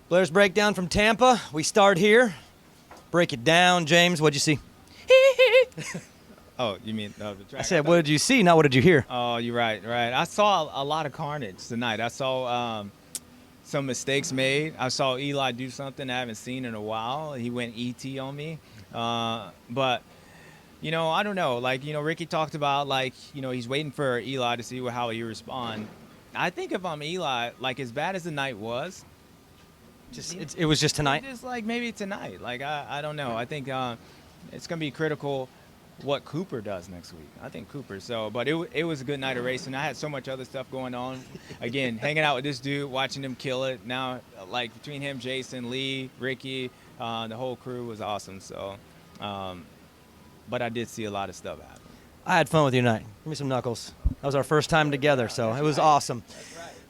Blair's breakdown from Tampa. We start here. Break it down. James, what'd you see? Oh, you mean the track? I said, what did you see, not what did you hear? Oh, you're right. I saw a lot of carnage tonight. I saw some mistakes made. I saw Eli do something I haven't seen in a while. He went ET on me. But, you know, I don't know. Like, you know, Ricky talked about, like, you know, he's waiting for Eli to see how he respond. I think if I'm Eli, like, as bad as the night was, It was just tonight? Just like maybe tonight. Like, I don't know. I think it's going to be critical what Cooper does next week. I think Cooper. So, but it was a good night of racing. I had so much other stuff going on. Again, hanging out with this dude, watching him kill it. Now, like, between him, Jason, Lee, Ricky, the whole crew was awesome. So, but I did see a lot of stuff happen. I had fun with you tonight. Give me some knuckles. That was our first time together, so it was awesome.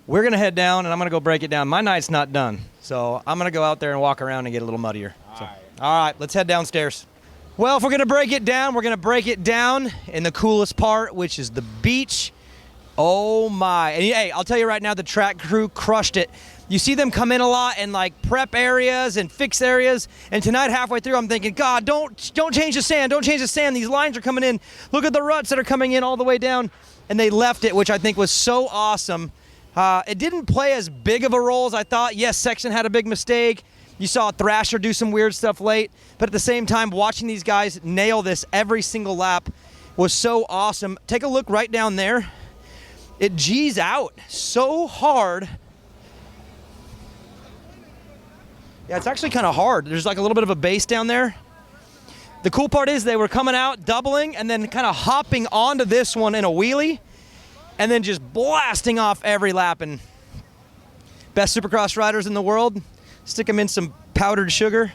We're going to head down, and I'm going to go break it down. My night's not done, so I'm going to go out there and walk around and get a little muddier. All right, let's head downstairs. Well, if we're going to break it down, we're going to break it down in the coolest part, which is the beach. Oh, my. And, hey, I'll tell you right now, the track crew crushed it. You see them come in a lot and, like, prep areas and fix areas. And tonight, halfway through, I'm thinking, God, don't change the sand. Don't change the sand. These lines are coming in. Look at the ruts that are coming in all the way down. And they left it, which I think was so awesome. It didn't play as big of a role as I thought. Yes, Sexton had a big mistake. You saw Thrasher do some weird stuff late. But at the same time, watching these guys nail this every single lap was so awesome. Take a look right down there. It G's out so hard. Yeah, it's actually kind of hard. There's like a little bit of a base down there. The cool part is they were coming out, doubling, and then kind of hopping onto this one in a wheelie, and then just blasting off every lap. And best Supercross riders in the world, stick them in some powdered sugar.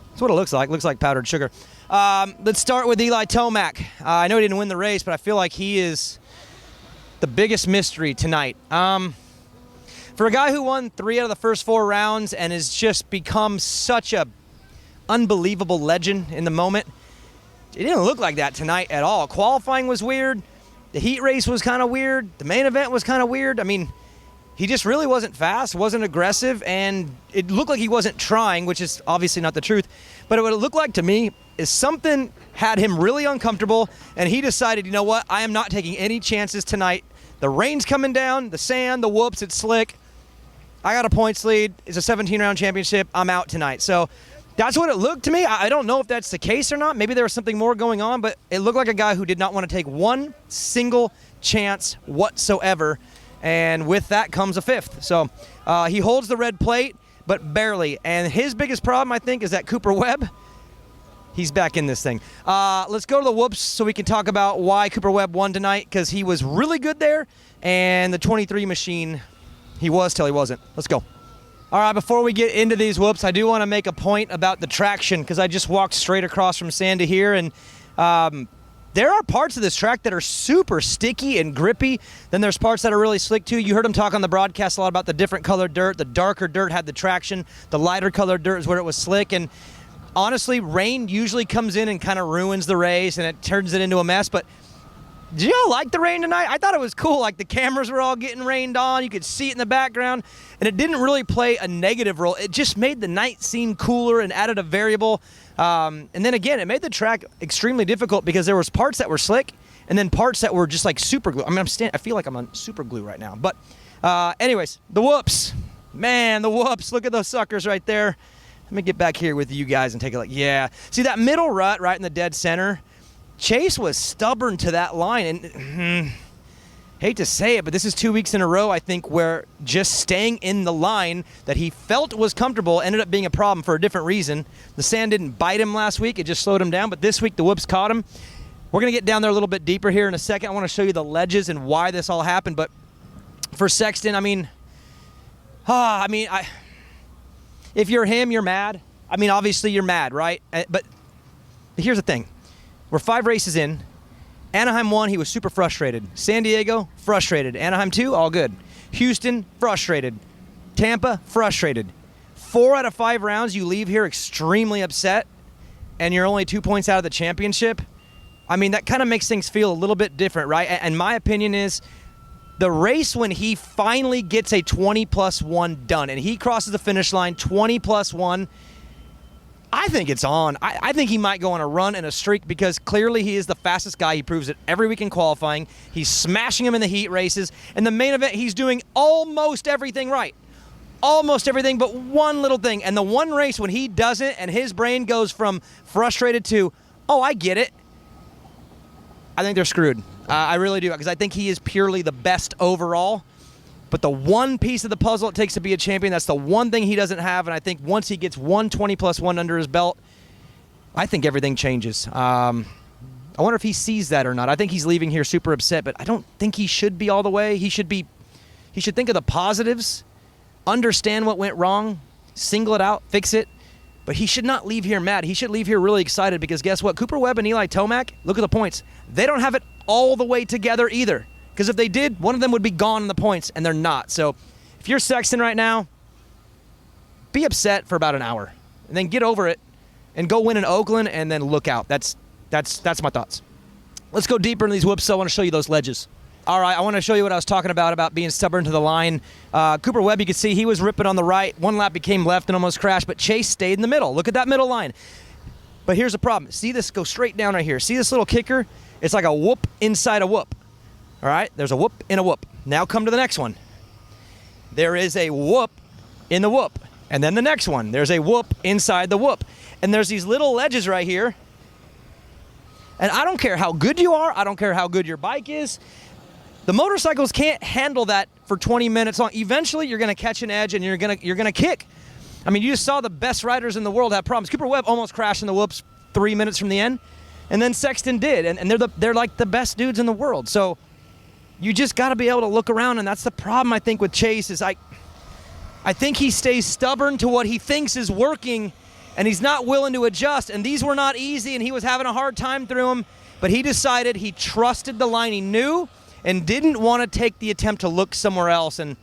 That's what it looks like. Looks like powdered sugar. Let's start with Eli Tomac. I know he didn't win the race, but I feel like he is the biggest mystery tonight. For a guy who won 3 out of the first 4 rounds and has just become such a unbelievable legend in the moment, it didn't look like that tonight at all. Qualifying was weird. The heat race was kind of weird. The main event was kind of weird. I mean, he just really wasn't fast, wasn't aggressive, and it looked like he wasn't trying, which is obviously not the truth. But what it looked like to me is something had him really uncomfortable, and he decided, you know what, I am not taking any chances tonight. The rain's coming down, the sand, the whoops, it's slick. I got a points lead. It's a 17-round championship. I'm out tonight. So that's what it looked to me. I don't know if that's the case or not. Maybe there was something more going on, but it looked like a guy who did not want to take one single chance whatsoever. And with that comes a 5th. So he holds the red plate, but barely. And his biggest problem, I think, is that Cooper Webb, he's back in this thing. Let's go to the whoops so we can talk about why Cooper Webb won tonight, because he was really good there, and the 23 machine, he was till he wasn't. Let's go. All right, before we get into these whoops, I do want to make a point about the traction, because I just walked straight across from Sand to here, and there are parts of this track that are super sticky and grippy. Then there's parts that are really slick too. You heard him talk on the broadcast a lot about the different colored dirt. The darker dirt had the traction. The lighter colored dirt is where it was slick. And honestly, rain usually comes in and kind of ruins the race, and it turns it into a mess. But did y'all like the rain tonight? I thought it was cool. Like, the cameras were all getting rained on. You could see it in the background. And it didn't really play a negative role. It just made the night seem cooler and added a variable. And then again, it made the track extremely difficult because there was parts that were slick and then parts that were just like super glue. I mean, I feel like I'm on super glue right now. But anyways, the whoops. Man, the whoops. Look at those suckers right there. Let me get back here with you guys and take a look. Yeah. See that middle rut right in the dead center? Chase was stubborn to that line, and hate to say it, but this is 2 weeks in a row, I think, where just staying in the line that he felt was comfortable ended up being a problem for a different reason. The sand didn't bite him last week. It just slowed him down, but this week the whoops caught him. We're going to get down there a little bit deeper here in a second. I want to show you the ledges and why this all happened, but for Sexton, if you're him, you're mad. I mean, obviously you're mad, right? But here's the thing. We're 5 races in. Anaheim 1, he was super frustrated. San Diego, frustrated. Anaheim 2, all good. Houston, frustrated. Tampa, frustrated. 4 out of 5 rounds, you leave here extremely upset, and you're only 2 points out of the championship. I mean, that kind of makes things feel a little bit different, right? And my opinion is The race when he finally gets a 20+1 done and he crosses the finish line 20+1, I think it's on. I think he might go on a run and a streak because clearly he is the fastest guy. He proves it every week in qualifying. He's smashing him in the heat races. In the main event, he's doing almost everything right. Almost everything but one little thing. And the one race when he doesn't and his brain goes from frustrated to, oh, I get it, I think they're screwed. I really do, because I think he is purely the best overall. But the one piece of the puzzle it takes to be a champion, that's the one thing he doesn't have. And I think once he gets 120+1 under his belt, I think everything changes. I wonder if he sees that or not. I think he's leaving here super upset, but I don't think he should be all the way. He should think of the positives, understand what went wrong, single it out, fix it. But he should not leave here mad. He should leave here really excited because guess what? Cooper Webb and Eli Tomac, look at the points. They don't have it all the way together either. Because if they did, one of them would be gone in the points, and they're not. So if you're Sexton right now, be upset for about an hour, and then get over it, and go win in Oakland, and then look out. That's my thoughts. Let's go deeper into these whoops. So I want to show you those ledges. All right, I want to show you what I was talking about being stubborn to the line. Cooper Webb, you can see he was ripping on the right. One lap became left and almost crashed, but Chase stayed in the middle. Look at that middle line. But here's the problem. See this go straight down right here. See this little kicker? It's like a whoop inside a whoop. All right, there's a whoop in a whoop. Now come to the next one. There is a whoop in the whoop. And then the next one, there's a whoop inside the whoop. And there's these little ledges right here. And I don't care how good you are. I don't care how good your bike is. The motorcycles can't handle that for 20 minutes long. Eventually, you're going to catch an edge and you're going to kick. I mean, you just saw the best riders in the world have problems. Cooper Webb almost crashed in the whoops 3 minutes from the end. And then Sexton did. And they're like the best dudes in the world. So you just got to be able to look around, and that's the problem, I think, with Chase is I think he stays stubborn to what he thinks is working, and he's not willing to adjust. And these were not easy, and he was having a hard time through them, but he decided he trusted the line he knew and didn't want to take the attempt to look somewhere else. And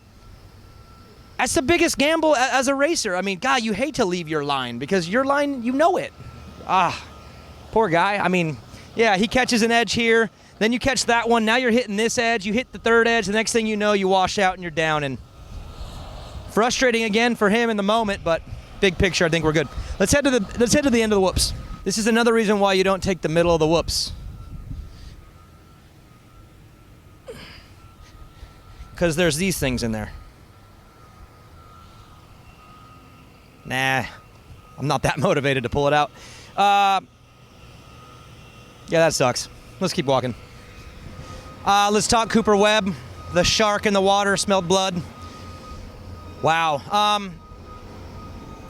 that's the biggest gamble as a racer. I mean, God, you hate to leave your line because your line, you know it. Poor guy. I mean, yeah, he catches an edge here. Then you catch that one. Now you're hitting this edge. You hit the third edge. The next thing you know, you wash out and you're down. And frustrating again for him in the moment, but big picture, I think we're good. Let's head to the end of the whoops. This is another reason why you don't take the middle of the whoops. Because there's these things in there. Nah, I'm not that motivated to pull it out. Yeah, that sucks. Let's keep walking. Let's talk Cooper Webb. The shark in the water smelled blood. Wow.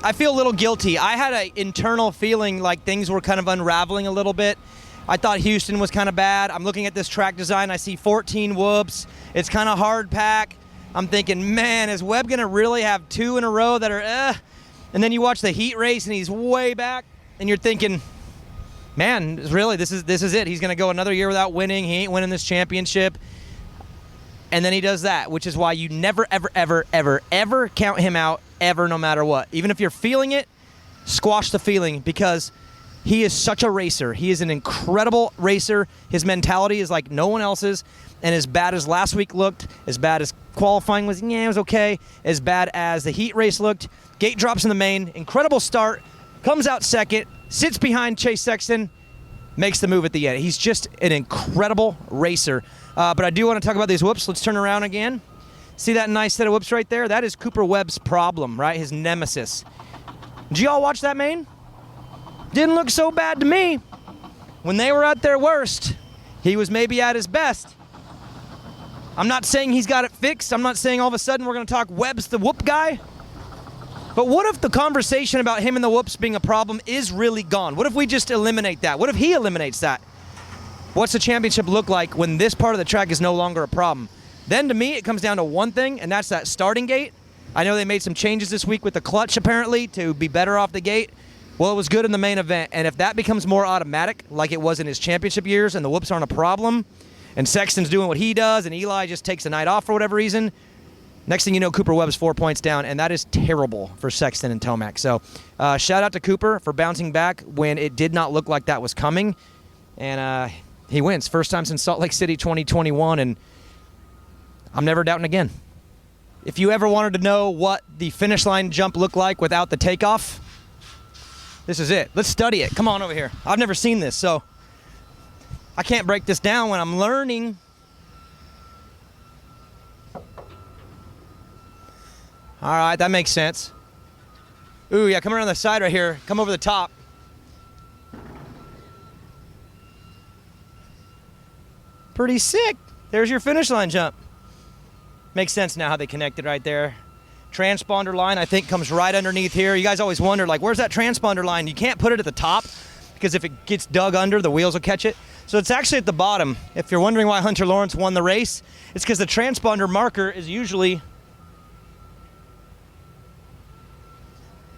I feel a little guilty. I had an internal feeling like things were kind of unraveling a little bit. I thought Houston was kind of bad. I'm looking at this track design. I see 14 whoops. It's kind of hard pack. I'm thinking, man, is Webb going to really have two in a row that are And then you watch the heat race and he's way back, and you're thinking, man, really, this is it. He's going to go another year without winning. He ain't winning this championship. And then he does that, which is why you never, ever, ever, ever, ever count him out, ever, no matter what. Even if you're feeling it, squash the feeling, because he is such a racer. He is an incredible racer. His mentality is like no one else's. And as bad as last week looked, as bad as qualifying was, it was okay. As bad as the heat race looked, gate drops in the main, incredible start, comes out second, sits behind Chase Sexton, makes the move at the end. He's just an incredible racer. But I do want to talk about these whoops. Let's turn around again. See that nice set of whoops right there? That is Cooper Webb's problem, right? His nemesis. Did you all watch that main? Didn't look so bad to me. When they were at their worst, he was maybe at his best. I'm not saying he's got it fixed. I'm not saying all of a sudden we're going to talk Webb's the whoop guy. But what if the conversation about him and the whoops being a problem is really gone? What if we just eliminate that? What if he eliminates that? What's the championship look like when this part of the track is no longer a problem? Then to me, it comes down to one thing, and that's that starting gate. I know they made some changes this week with the clutch, apparently, to be better off the gate. Well, it was good in the main event, and if that becomes more automatic, like it was in his championship years, and the whoops aren't a problem, and Sexton's doing what he does, and Eli just takes a night off for whatever reason, next thing you know, Cooper Webb's 4 points down, and that is terrible for Sexton and Tomac. So shout out to Cooper for bouncing back when it did not look like that was coming, and he wins. First time since Salt Lake City 2021, and I'm never doubting again. If you ever wanted to know what the finish line jump looked like without the takeoff, this is it. Let's study it. Come on over here. I've never seen this, so I can't break this down when I'm learning. All right, that makes sense. Ooh, yeah, come around the side right here. Come over the top. Pretty sick. There's your finish line jump. Makes sense now how they connected right there. Transponder line, I think, comes right underneath here. You guys always wonder, like, where's that transponder line? You can't put it at the top because if it gets dug under, the wheels will catch it. So it's actually at the bottom. If you're wondering why Hunter Lawrence won the race, it's because the transponder marker is usually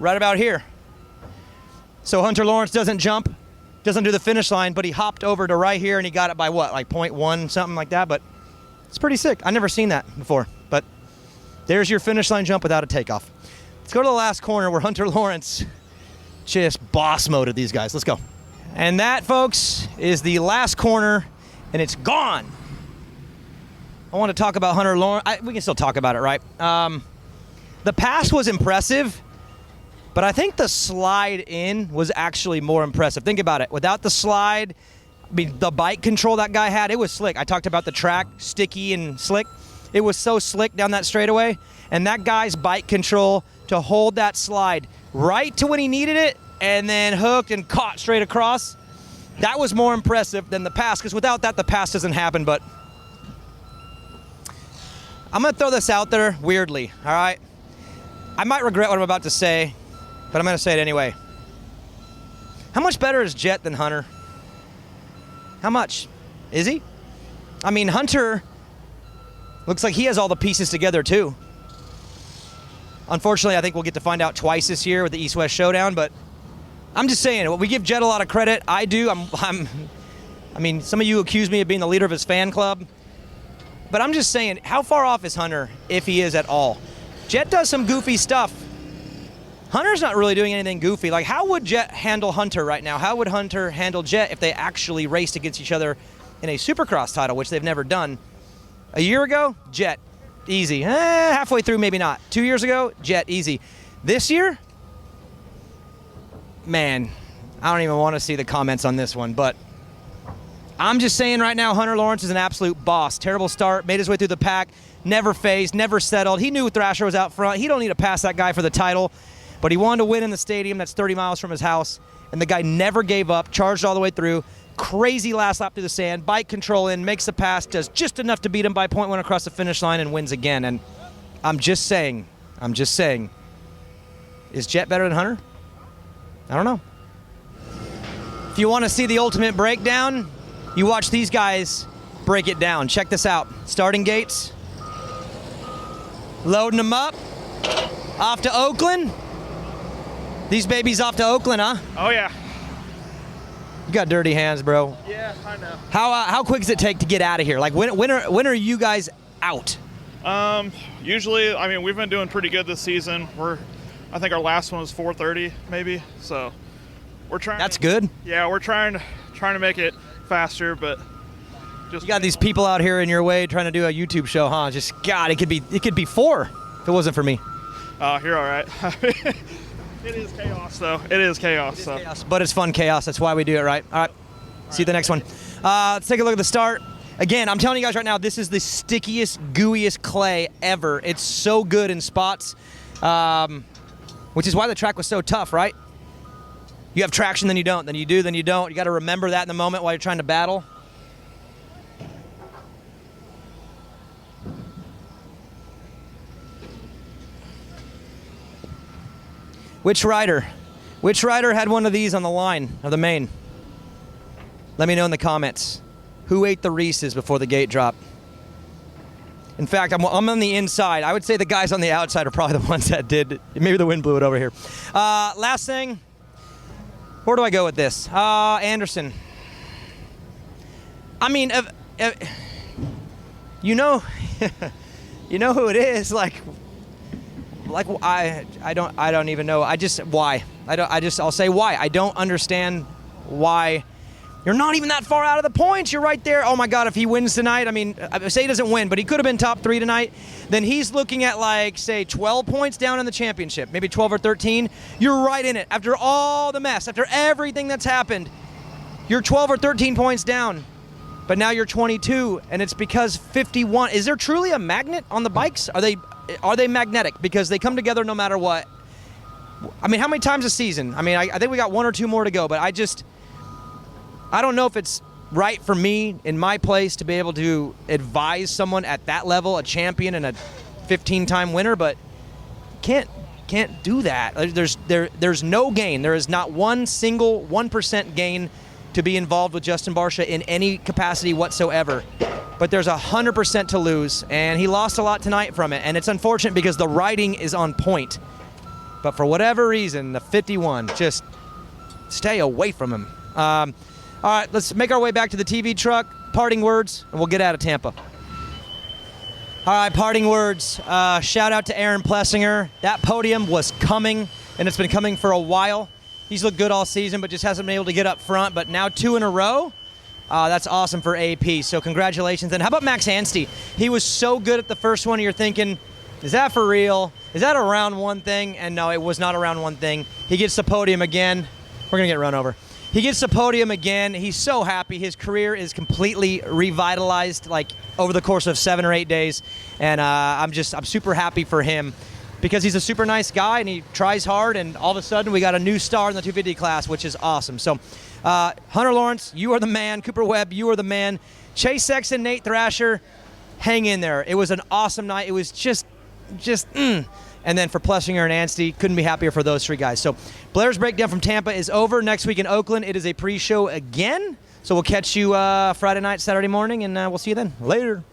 right about here. So Hunter Lawrence doesn't jump, doesn't do the finish line, but he hopped over to right here and he got it by what, like 0.1, something like that. But it's pretty sick. I've never seen that before. But there's your finish line jump without a takeoff. Let's go to the last corner where Hunter Lawrence just boss moded these guys. Let's go. And that, folks, is the last corner, and it's gone. I want to talk about Hunter Lawrence. We can still talk about it, right? The pass was impressive, but I think the slide in was actually more impressive. Think about it. Without the slide, I mean, the bike control that guy had, it was slick. I talked about the track, sticky and slick. It was so slick down that straightaway. And that guy's bike control to hold that slide right to when he needed it and then hooked and caught straight across, that was more impressive than the pass, because without that, the pass doesn't happen. But I'm going to throw this out there weirdly, all right? I might regret what I'm about to say, but I'm going to say it anyway. How much better is Jet than Hunter? How much? Is he? I mean, Hunter looks like he has all the pieces together too. Unfortunately, I think we'll get to find out twice this year with the East-West Showdown, but I'm just saying, we give Jet a lot of credit. I do. I mean, some of you accuse me of being the leader of his fan club, but I'm just saying, how far off is Hunter, if he is at all? Jet does some goofy stuff. Hunter's not really doing anything goofy. Like, how would Jet handle Hunter right now? How would Hunter handle Jet if they actually raced against each other in a Supercross title, which they've never done? A year ago, Jet, easy. Halfway through, maybe not. 2 years ago, Jet, easy. This year, man, I don't even want to see the comments on this one, but I'm just saying right now, Hunter Lawrence is an absolute boss. Terrible start, made his way through the pack, never phased, never settled. He knew Thrasher was out front. He don't need to pass that guy for the title, but he wanted to win in the stadium that's 30 miles from his house, and the guy never gave up, charged all the way through. Crazy last lap through the sand, bike control in, makes the pass, does just enough to beat him by 0.1 across the finish line, and wins again. And I'm just saying, is Jet better than Hunter? I don't know. If you want to see the ultimate breakdown, you watch these guys break it down. Check this out. Starting gates. Loading them up. Off to Oakland. These babies off to Oakland, huh? Oh, yeah. You got dirty hands, bro. Yeah, I know. How quick does it take to get out of here? Like, when are you guys out? Usually, I mean, we've been doing pretty good this season. I think our last one was 4:30, maybe. So we're trying. That's good. Yeah, we're trying to make it faster, but just you got these people out here in your way trying to do a YouTube show, huh? Just God, it could be 4 if it wasn't for me. You're all right. It is chaos, though. It is chaos. Chaos, but it's fun chaos. That's why we do it, right? All right. See you the next one. Let's take a look at the start. Again, I'm telling you guys right now, this is the stickiest, gooeyest clay ever. It's so good in spots, which is why the track was so tough, right? You have traction, then you don't. Then you do, then you don't. You got to remember that in the moment while you're trying to battle. Which rider had one of these on the line of the main? Let me know in the comments. Who ate the Reese's before the gate drop? In fact, I'm on the inside. I would say the guys on the outside are probably the ones that did. Maybe the wind blew it over here. Last thing. Where do I go with this? Anderson. I mean, you know who it is. I don't even know. I'll say why. I don't understand why You're not even that far out of the points. You're right there. Oh, my God, if he wins tonight, I mean, say he doesn't win, but he could have been top 3 tonight, then he's looking at, like, say, 12 points down in the championship, maybe 12 or 13. You're right in it. After all the mess, after everything that's happened, you're 12 or 13 points down, but now you're 22, and it's because 51. Is there truly a magnet on the bikes? Are they magnetic? Because they come together no matter what. I mean, how many times a season? I mean, I think we got 1 or 2 more to go, but I don't know if it's right for me in my place to be able to advise someone at that level, a champion and a 15-time winner, but can't do that. There's no gain. There is not one single 1% gain to be involved with Justin Barcia in any capacity whatsoever. But there's 100% to lose, and he lost a lot tonight from it, and it's unfortunate because the riding is on point. But for whatever reason, the 51, just stay away from him. All right, let's make our way back to the TV truck. Parting words, and we'll get out of Tampa. All right, parting words. Shout out to Aaron Plessinger. That podium was coming, and it's been coming for a while. He's looked good all season, but just hasn't been able to get up front. But now 2 in a row. That's awesome for AP, so congratulations. And how about Max Anstey? He was so good at the first one, you're thinking, is that for real? Is that a round 1 thing? And no, it was not a round 1 thing. He gets the podium again. We're going to get run over. He gets the podium again. He's so happy. His career is completely revitalized, like over the course of 7 or 8 days, and I'm super happy for him because he's a super nice guy and he tries hard. And all of a sudden, we got a new star in the 250 class, which is awesome. So, Hunter Lawrence, you are the man. Cooper Webb, you are the man. Chase Sexton, Nate Thrasher, hang in there. It was an awesome night. It was just. And then for Plessinger and Anstey, couldn't be happier for those 3 guys. So Blair's breakdown from Tampa is over. Next week in Oakland, it is a pre-show again. So we'll catch you Friday night, Saturday morning, and we'll see you then. Later.